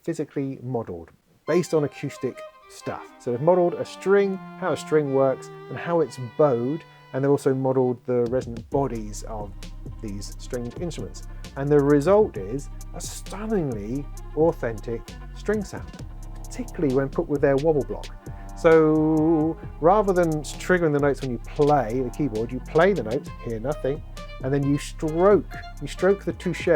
physically modelled based on acoustic stuff. So they've modelled a string, how a string works and how it's bowed, and they've also modelled the resonant bodies of these stringed instruments. And the result is a stunningly authentic string sound, particularly when put with their wobble block. So rather than triggering the notes when you play the keyboard, you play the notes, hear nothing, and then you stroke the touche,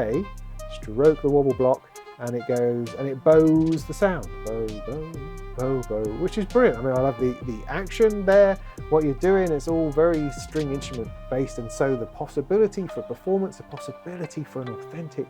stroke the wobble block, and it goes and it bows the sound. Bow, bow, bow, bow, which is brilliant. I mean, I love the action there, what you're doing. It's all very string instrument based, and so the possibility for performance, the possibility for an authentic,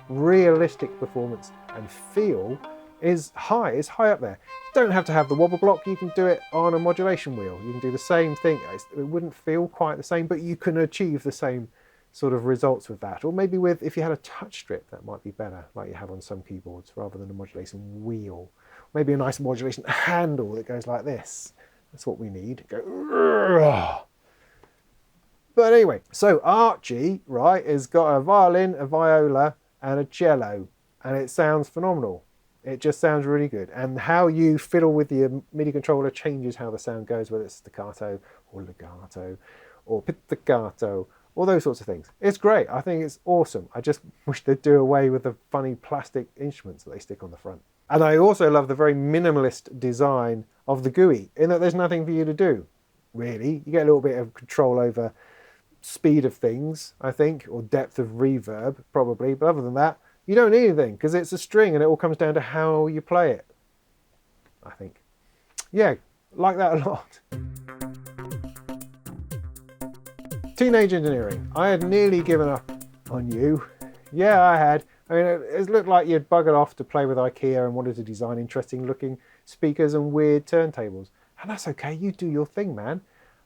realistic performance and feel is high up there. You don't have to have the wobble block, you can do it on a modulation wheel. You can do the same thing. It wouldn't feel quite the same, but you can achieve the same sort of results with that. Or maybe if you had a touch strip, that might be better, like you have on some keyboards, rather than a modulation wheel. Maybe a nice modulation handle that goes like this. That's what we need. Go. But anyway, so Arché, right, has got a violin, a viola, and a cello, and it sounds phenomenal. It just sounds really good. And how you fiddle with the MIDI controller changes how the sound goes, whether it's staccato or legato or pizzicato all those sorts of things. It's great. I think it's awesome. I just wish they'd do away with the funny plastic instruments that they stick on the front. And I also love the very minimalist design of the GUI, in that there's nothing for you to do, really. You get a little bit of control over speed of things, I think, or depth of reverb, probably. But other than that, you don't need anything, because it's a string and it all comes down to how you play it, I think. Yeah, like that a lot. Teenage engineering. I had nearly given up on you. Yeah, I had. I mean, it looked like you'd buggered off to play with IKEA and wanted to design interesting looking speakers and weird turntables. And that's okay, you do your thing, man.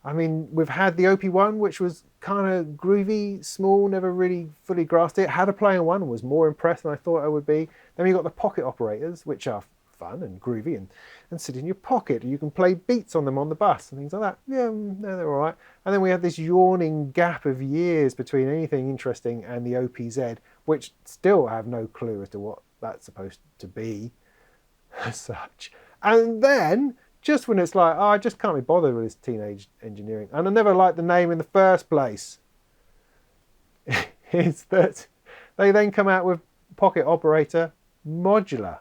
I mean, we've had the OP1, which was kind of groovy, small, never really fully grasped it. Had a player one and was more impressed than I thought I would be. Then we got the pocket operators, which are fun and groovy and sit in your pocket. You can play beats on them on the bus and things like that. Yeah, they're all right. And then we had this yawning gap of years between anything interesting and the OPZ, which still have no clue as to what that's supposed to be as such. And then, just when it's like, oh, I just can't be bothered with this teenage engineering, and I never liked the name in the first place, is that they then come out with Pocket Operator Modular.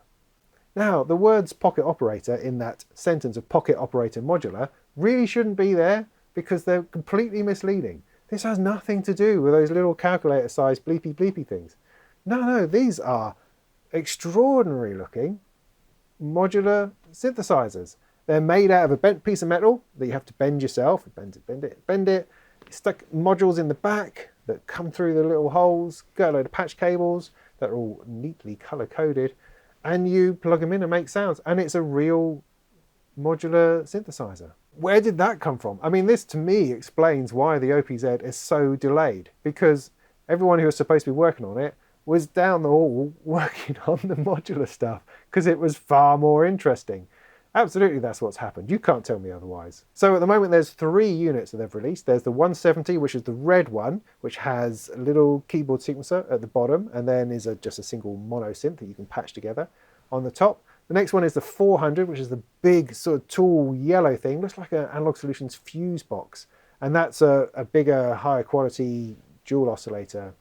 Now, the words pocket operator in that sentence of pocket operator modular really shouldn't be there, because they're completely misleading. This has nothing to do with those little calculator-sized bleepy bleepy things. No, these are extraordinary looking modular synthesizers. They're made out of a bent piece of metal that you have to bend yourself. Bend it. Stuck modules in the back that come through the little holes. Got a load of patch cables that are all neatly color-coded. And you plug them in and make sounds. And it's a real modular synthesizer. Where did that come from? I mean, this to me explains why the OPZ is so delayed. Because everyone who was supposed to be working on it was down the hall working on the modular stuff, because it was far more interesting. Absolutely, that's what's happened. You can't tell me otherwise. So at the moment, there's 3 units that they've released. There's the 170, which is the red one, which has a little keyboard sequencer at the bottom, and then is just a single mono synth that you can patch together on the top. The next one is the 400, which is the big sort of tall yellow thing. Looks like an Analog Solutions fuse box. And that's a bigger, higher quality dual oscillator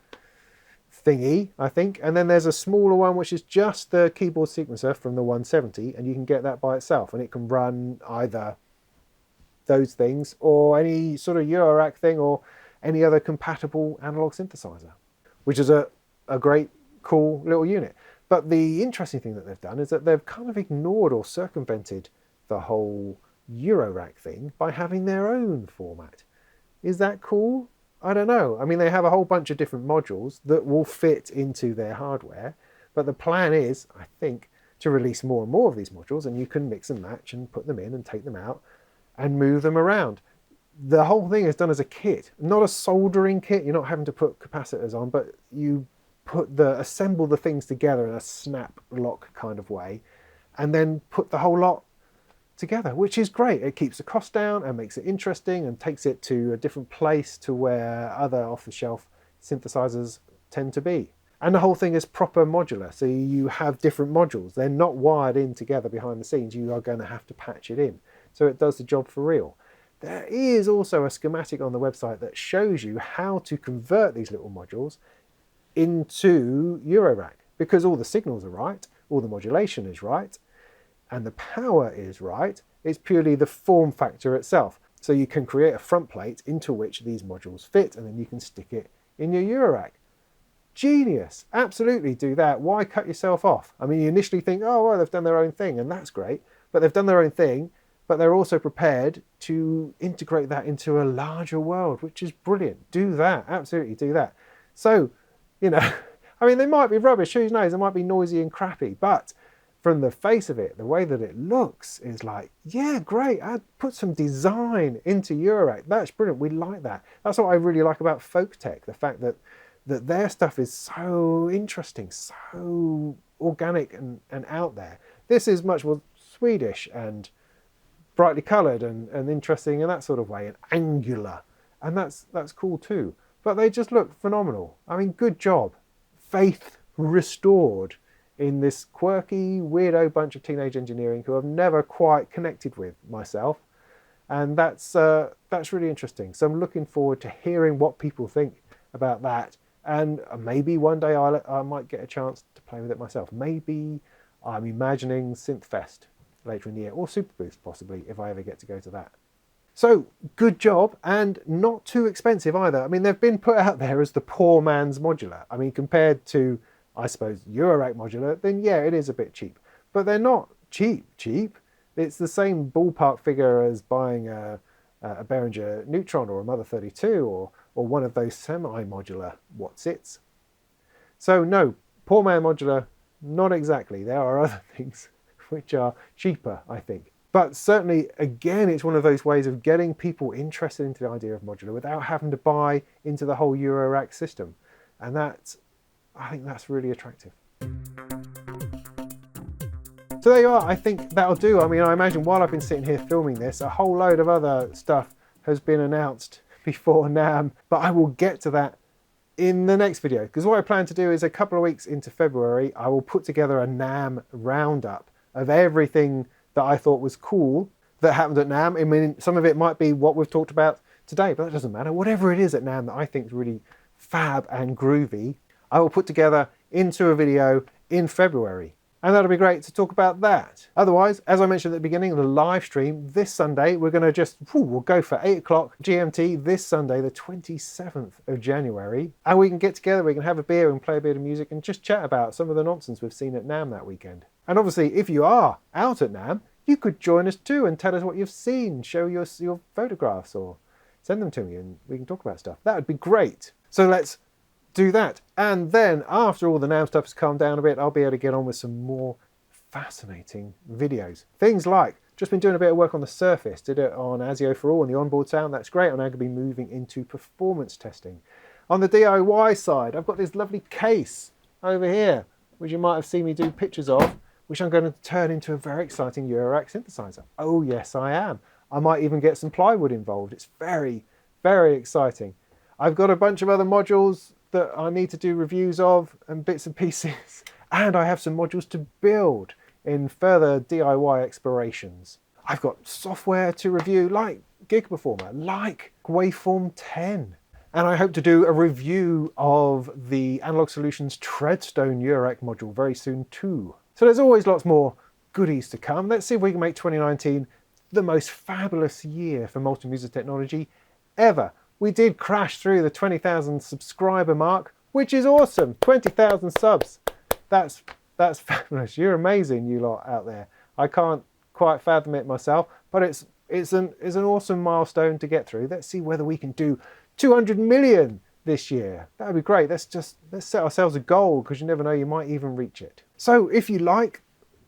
thingy, I think. And then there's a smaller one, which is just the keyboard sequencer from the 170, and you can get that by itself, and it can run either those things or any sort of Eurorack thing or any other compatible analog synthesizer, which is a great, cool little unit. But the interesting thing that they've done is that they've kind of ignored or circumvented the whole Eurorack thing by having their own format. Is that cool? I don't know. I mean, they have a whole bunch of different modules that will fit into their hardware, but the plan is, I think, to release more and more of these modules, and you can mix and match and put them in and take them out and move them around. The whole thing is done as a kit, not a soldering kit. You're not having to put capacitors on, but you assemble the things together in a snap lock kind of way, and then put the whole lot together, which is great. It keeps the cost down and makes it interesting and takes it to a different place to where other off-the-shelf synthesizers tend to be. And the whole thing is proper modular, so you have different modules. They're not wired in together behind the scenes. You are going to have to patch it in, so it does the job for real. There is also a schematic on the website that shows you how to convert these little modules into Eurorack, because all the signals are right, all the modulation is right, and the power is right. It's purely the form factor itself. So you can create a front plate into which these modules fit, and then you can stick it in your Eurorack. Genius. Absolutely do that. Why cut yourself off? I mean, you initially think, oh, well, they've done their own thing, and that's great. But they've done their own thing, but they're also prepared to integrate that into a larger world, which is brilliant. Do that. Absolutely do that. So, you know, I mean, they might be rubbish. Who knows? They might be noisy and crappy, but from the face of it, the way that it looks is like, yeah, great. I'd put some design into Eurorack. That's brilliant. We like that. That's what I really like about Folk Tech, the fact that their stuff is so interesting, so organic and out there. This is much more Swedish and brightly coloured and interesting in that sort of way, and angular. And that's cool too. But they just look phenomenal. I mean, good job. Faith restored in this quirky, weirdo bunch of teenage engineering who I've never quite connected with myself. And that's really interesting. So I'm looking forward to hearing what people think about that. And maybe one day I might get a chance to play with it myself. Maybe I'm imagining Synthfest later in the year, or Superboost possibly, if I ever get to go to that. So good job, and not too expensive either. I mean, they've been put out there as the poor man's modular. I mean, compared to, I suppose, Eurorack modular, then yeah, it is a bit cheap. But they're not cheap. It's the same ballpark figure as buying a Behringer Neutron or a Mother 32 or one of those semi-modular Whatsits. So no, poor man modular, not exactly. There are other things which are cheaper, I think. But certainly, again, it's one of those ways of getting people interested into the idea of modular without having to buy into the whole Eurorack system. And I think that's really attractive. So there you are, I think that'll do. I mean, I imagine while I've been sitting here filming this, a whole load of other stuff has been announced before NAMM, but I will get to that in the next video, because what I plan to do is a couple of weeks into February, I will put together a NAMM roundup of everything that I thought was cool that happened at NAMM. I mean, some of it might be what we've talked about today, but that doesn't matter. Whatever it is at NAMM that I think is really fab and groovy, I will put together into a video in February. And that'll be great to talk about that. Otherwise, as I mentioned at the beginning of the live stream, this Sunday, we're going to we'll go for 8 o'clock GMT this Sunday, the 27th of January. And we can get together, we can have a beer and play a bit of music and just chat about some of the nonsense we've seen at NAMM that weekend. And obviously, if you are out at NAMM, you could join us too and tell us what you've seen, show your photographs or send them to me and we can talk about stuff. That would be great. So let's do that. And then after all the NAMM stuff has calmed down a bit, I'll be able to get on with some more fascinating videos. Things like, just been doing a bit of work on the Surface, did it on ASIO for All and the onboard sound, that's great. I'm now going to be moving into performance testing. On the DIY side, I've got this lovely case over here, which you might have seen me do pictures of, which I'm going to turn into a very exciting Eurorack synthesizer. Oh yes, I am. I might even get some plywood involved. It's very, very exciting. I've got a bunch of other modules that I need to do reviews of and bits and pieces, and I have some modules to build in further DIY explorations. I've got software to review like Gig Performer, like Waveform 10, and I hope to do a review of the Analog Solutions Treadstone Eurorack module very soon too. So there's always lots more goodies to come. Let's see if we can make 2019 the most fabulous year for multimedia technology ever. We did crash through the 20,000 subscriber mark, which is awesome. 20,000 subs. That's fabulous. You're amazing, you lot out there. I can't quite fathom it myself, but it's an awesome milestone to get through. Let's see whether we can do 200 million this year. That would be great. Let's set ourselves a goal, because you never know, you might even reach it. So if you like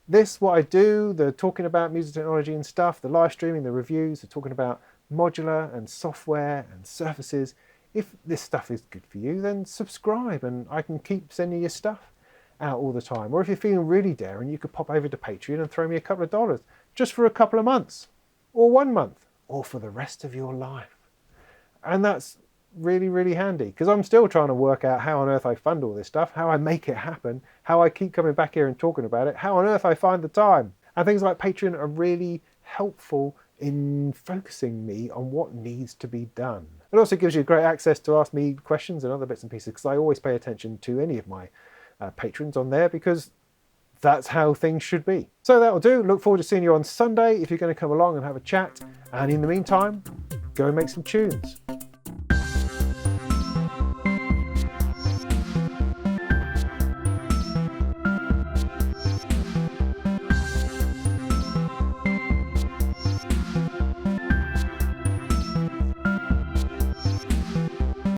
this, what I do, the talking about music technology and stuff, the live streaming, the reviews, the talking about modular and software and surfaces, if this stuff is good for you, then subscribe and I can keep sending you stuff out all the time. Or if you're feeling really daring, you could pop over to Patreon and throw me a couple of dollars just for a couple of months or 1 month or for the rest of your life. And that's really, really handy, because I'm still trying to work out how on earth I fund all this stuff, how I make it happen, how I keep coming back here and talking about it, how on earth I find the time. And things like Patreon are really helpful in focusing me on what needs to be done. It also gives you great access to ask me questions and other bits and pieces, because I always pay attention to any of my patrons on there, because that's how things should be. So that'll do. Look forward to seeing you on Sunday if you're going to come along and have a chat. And in the meantime, go and make some tunes.